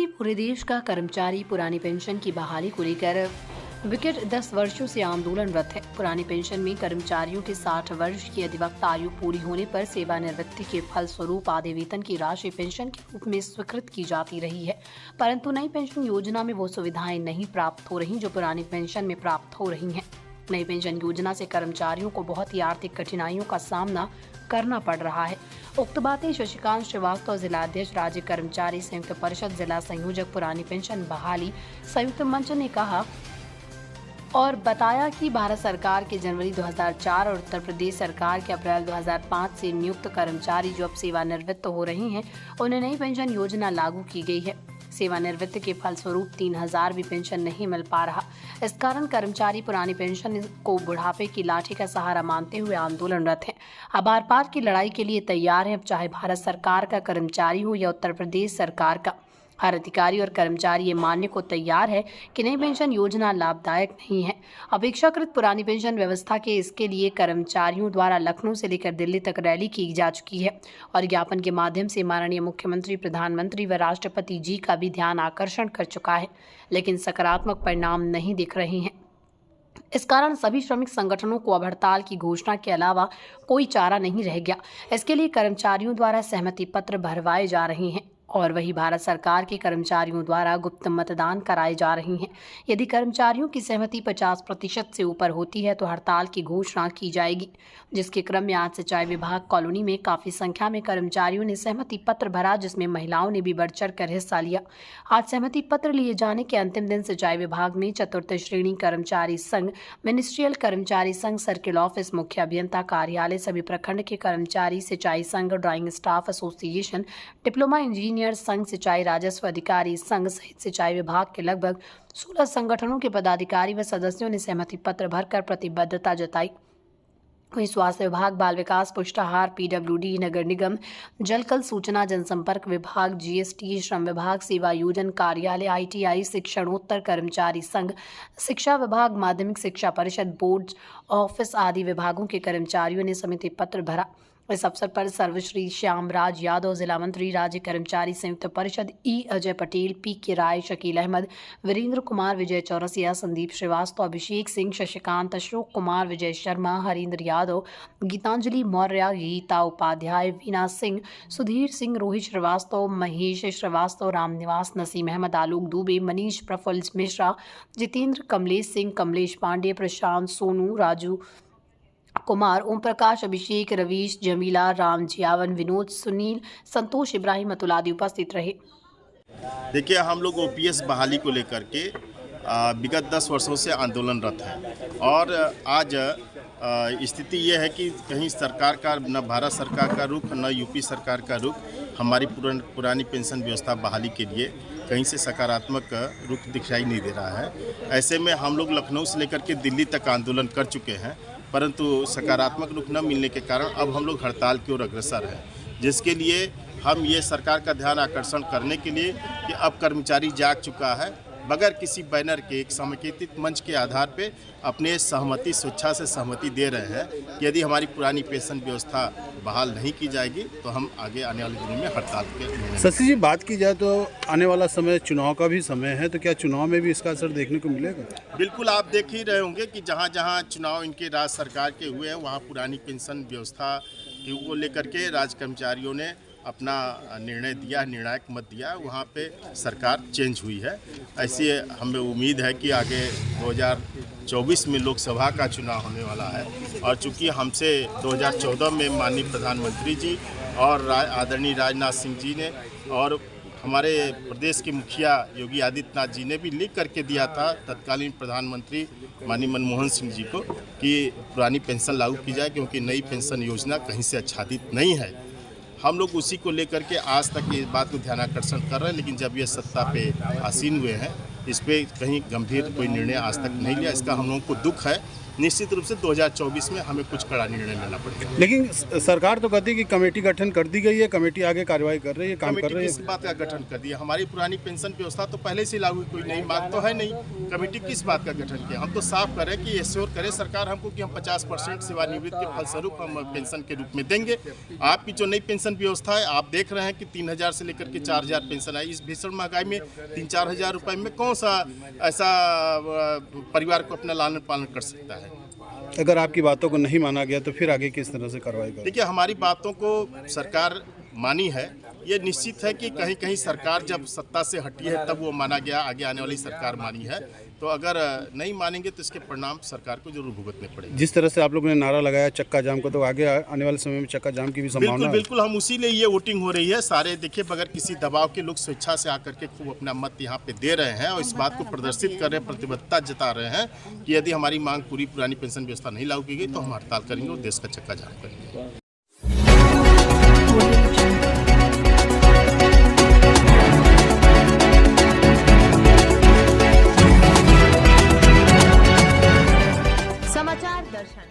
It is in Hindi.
पूरे देश का कर्मचारी पुरानी पेंशन की बहाली को लेकर विगत 10 वर्षों से आंदोलनरत है। पुरानी पेंशन में कर्मचारियों के 60 वर्ष की अधिवक्ता आयु पूरी होने पर सेवानिवृत्ति के फलस्वरूप आधे वेतन की राशि पेंशन के रूप में स्वीकृत की जाती रही है, परंतु नई पेंशन योजना में वो सुविधाएं नहीं प्राप्त हो रही जो पुरानी पेंशन में प्राप्त हो रही हैं। नई पेंशन योजना से कर्मचारियों को बहुत ही आर्थिक कठिनाइयों का सामना करना पड़ रहा है। उक्त बातें शशिकांत श्रीवास्तव, जिला अध्यक्ष राज्य कर्मचारी संयुक्त परिषद, जिला संयोजक पुरानी पेंशन बहाली संयुक्त मंच ने कहा और बताया कि भारत सरकार के जनवरी 2004 और उत्तर प्रदेश सरकार के अप्रैल 2005 से नियुक्त कर्मचारी जो अब सेवानिवृत्त हो रहे हैं, उन्हें नई पेंशन योजना लागू की गई है। सेवानिवृत्ति के फलस्वरूप 3000 भी पेंशन नहीं मिल पा रहा। इस कारण कर्मचारी पुरानी पेंशन को बुढ़ापे की लाठी का सहारा मानते हुए आंदोलनरत हैं। अब आर पार की लड़ाई के लिए तैयार हैं। अब चाहे भारत सरकार का कर्मचारी हो या उत्तर प्रदेश सरकार का, हर अधिकारी और कर्मचारी ये मानने को तैयार है कि नई पेंशन योजना लाभदायक नहीं है। अपेक्षाकृत पुरानी पेंशन व्यवस्था के इसके लिए कर्मचारियों द्वारा लखनऊ से लेकर दिल्ली तक रैली की जा चुकी है और ज्ञापन के माध्यम से माननीय मुख्यमंत्री, प्रधानमंत्री व राष्ट्रपति जी का भी ध्यान आकर्षण कर चुका है, लेकिन सकारात्मक परिणाम नहीं दिख रहे हैं। इस कारण सभी श्रमिक संगठनों को अब हड़ताल की घोषणा के अलावा कोई चारा नहीं रह गया। इसके लिए कर्मचारियों द्वारा सहमति पत्र भरवाए जा रहे हैं और वही भारत सरकार के कर्मचारियों द्वारा गुप्त मतदान कराए जा रहे हैं। यदि कर्मचारियों की सहमति 50% से ऊपर होती है तो हड़ताल की घोषणा की जाएगी, जिसके क्रम में आज सिंचाई विभाग कॉलोनी में काफी संख्या में कर्मचारियों ने सहमति पत्र भरा, जिसमें महिलाओं ने भी बढ़ चढ़ कर हिस्सा लिया। आज सहमति पत्र लिए जाने के अंतिम दिन सिंचाई विभाग में चतुर्थ श्रेणी कर्मचारी संघ, मिनिस्ट्रियल कर्मचारी संघ, सर्किल ऑफिस, मुख्य अभियंता कार्यालय, सभी प्रखंड के कर्मचारी, सिंचाई संघ, drawing staff association, diploma engineer संघ, सिंचाई राजस्व अधिकारी संघ सहित सिंचाई विभाग के लगभग 16 संगठनों के पदाधिकारी व सदस्यों ने सहमति पत्र भरकर प्रतिबद्धता जताई। वहीं स्वास्थ्य विभाग, बाल विकास, पुष्टाहार, पीडब्ल्यूडी, नगर निगम, जलकल, सूचना जनसंपर्क विभाग, जीएसटी, श्रम विभाग, सेवा योजन कार्यालय, आईटीआई, शिक्षणोत्तर कर्मचारी संघ, शिक्षा विभाग, माध्यमिक शिक्षा परिषद, बोर्ड ऑफिस आदि विभागों के कर्मचारियों ने सहमति पत्र भरा। इस अवसर पर सर्वश्री श्यामराज यादव, जिला मंत्री, राज्य कर्मचारी संयुक्त परिषद, ई अजय पटेल, पी के राय, शकील अहमद, वीरेंद्र कुमार, विजय चौरसिया, संदीप श्रीवास्तव, अभिषेक सिंह, शशिकांत, अशोक कुमार, विजय शर्मा, हरींद्र यादव, गीतांजलि मौर्य, गीता उपाध्याय, वीना सिंह, सुधीर सिंह, रोहित श्रीवास्तव, महेश श्रीवास्तव, रामनिवास, नसीम अहमद, आलोक दुबे, मनीष, प्रफुल्ल मिश्रा, जितेंद्र, कमलेश सिंह, कमलेश पांडे, प्रशांत, सोनू, राजू कुमार, ओम प्रकाश, अभिषेक, रवीश, जमीला, राम जियावन, विनोद, सुनील, संतोष, इब्राहिम, अतुल आदि उपस्थित रहे। देखिए, हम लोग ओपीएस बहाली को लेकर के विगत 10 वर्षों से आंदोलनरत हैं और आज स्थिति ये है कि कहीं सरकार का, न भारत सरकार का रुख, न यूपी सरकार का रुख हमारी पुरानी पेंशन व्यवस्था बहाली के लिए कहीं से सकारात्मक रुख दिखाई नहीं दे रहा है। ऐसे में हम लोग लखनऊ से लेकर के दिल्ली तक आंदोलन कर चुके हैं, परंतु सकारात्मक रुख न मिलने के कारण अब हम लोग हड़ताल की ओर अग्रसर हैं, जिसके लिए हम ये सरकार का ध्यान आकर्षण करने के लिए कि अब कर्मचारी जाग चुका है, बगैर किसी बैनर के एक समेकित मंच के आधार पे अपने सहमति, स्वेच्छा से सहमति दे रहे हैं कि यदि हमारी पुरानी पेंशन व्यवस्था बहाल नहीं की जाएगी तो हम आगे आने वाले दिनों में हड़ताल के। शशि जी, बात की जाए तो आने वाला समय चुनाव का भी समय है, तो क्या चुनाव में भी इसका असर देखने को मिलेगा? बिल्कुल, आप देख ही रहे होंगे कि जहाँ जहाँ चुनाव इनके राज्य सरकार के हुए हैं वहाँ पुरानी पेंशन व्यवस्था को लेकर के राज्य कर्मचारियों ने अपना निर्णय दिया, निर्णायक मत दिया, वहाँ पे सरकार चेंज हुई है। ऐसी हमें उम्मीद है कि आगे 2024 में लोकसभा का चुनाव होने वाला है और चूँकि हमसे 2014 में माननीय प्रधानमंत्री जी और आदरणीय राजनाथ सिंह जी ने और हमारे प्रदेश के मुखिया योगी आदित्यनाथ जी ने भी लिख करके दिया था तत्कालीन प्रधानमंत्री माननीय मनमोहन सिंह जी को कि पुरानी पेंशन लागू की जाए, क्योंकि नई पेंशन योजना कहीं से आच्छादित नहीं है। हम लोग उसी को लेकर के आज तक इस बात को ध्यान आकर्षण कर रहे हैं, लेकिन जब ये सत्ता पे आसीन हुए हैं, इस पर कहीं गंभीर कोई निर्णय आज तक नहीं लिया। इसका हम लोगों को दुख है निश्चित रूप से 2024 में हमें कुछ कड़ा निर्णय लेना पड़ेगा। लेकिन सरकार तो कहती है कि कमेटी गठन कर दी गई है, कमेटी आगे कार्रवाई कर रही है, काम कर कमेटी रही किस है। बात का गठन कर दिया? हमारी पुरानी पेंशन व्यवस्था तो पहले से लागू, कोई नई मांग तो है नहीं। कमेटी किस बात का गठन किया? हम तो साफ करें कि एश्योर करे सरकार हमको कि हम 50% सेवानिवृत्ति के फलस्वरूप हम पेंशन के रूप में देंगे। आपकी जो नई पेंशन व्यवस्था है, आप देख रहे हैं कि 3000 से लेकर के 4000 पेंशन आई। इस भीषण महंगाई में 3-4 हज़ार रुपये में कौन सा ऐसा परिवार को अपना लालन पालन कर सकता है? अगर आपकी बातों को नहीं माना गया तो फिर आगे किस तरह से कार्रवाई करें? देखिए, हमारी बातों को सरकार मानी है। ये निश्चित है कि कहीं कहीं सरकार जब सत्ता से हटी है तब वो माना गया, आगे आने वाली सरकार मानी है। तो अगर नहीं मानेंगे तो इसके परिणाम सरकार को जरूर भुगतने पड़ेंगे। जिस तरह से आप लोगों ने नारा लगाया चक्का जाम को, तो आगे आने वाले समय में चक्का जाम की भी संभावना बिल्कुल है? बिल्कुल, हम उसी लिए ये वोटिंग हो रही है। सारे देखिए, बगैर किसी दबाव के लोग स्वेच्छा से आकर के खूब अपना मत यहाँ पे दे रहे हैं और इस बात को प्रदर्शित कर रहे हैं, प्रतिबद्धता जता रहे हैं कि यदि हमारी मांग पूरी पुरानी पेंशन व्यवस्था नहीं लागू की गई तो हम हड़ताल करेंगे और देश का चक्का जाम करेंगे। समाचार दर्शन।